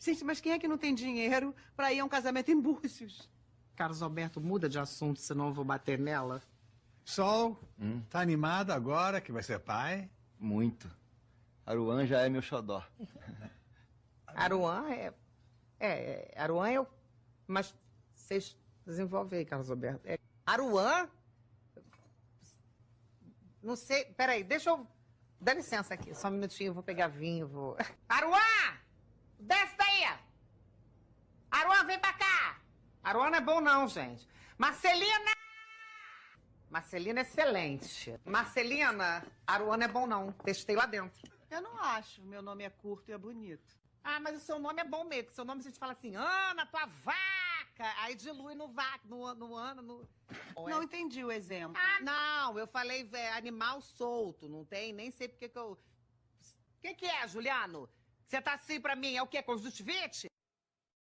Gente, mas quem é que não tem dinheiro pra ir a um casamento em Búzios? Carlos Alberto, muda de assunto, senão eu vou bater nela. Sol, tá animado agora que vai ser pai? Muito. Aruan já é meu xodó. Aruan Aruan eu... Mas vocês desenvolvem aí, Carlos Alberto. Aruan? Não sei, peraí, deixa eu... Dá licença aqui, só um minutinho, eu vou pegar vinho, vou... Aruan! Desce daí! Aruan, vem pra cá! Aruan não é bom não, gente. Marcelina! Marcelina é excelente. Marcelina, Aruan não é bom não, testei lá dentro. Eu não acho. Meu nome é curto e é bonito. Ah, mas o seu nome é bom mesmo, porque seu nome a gente fala assim, Ana, tua vaca, aí dilui no vaca, no Ana, no... Não entendi o exemplo. Ah, não, eu falei animal solto, não tem, nem sei porque que eu... O que é, Juliano? Você tá assim pra mim, é o quê, conjuntivite?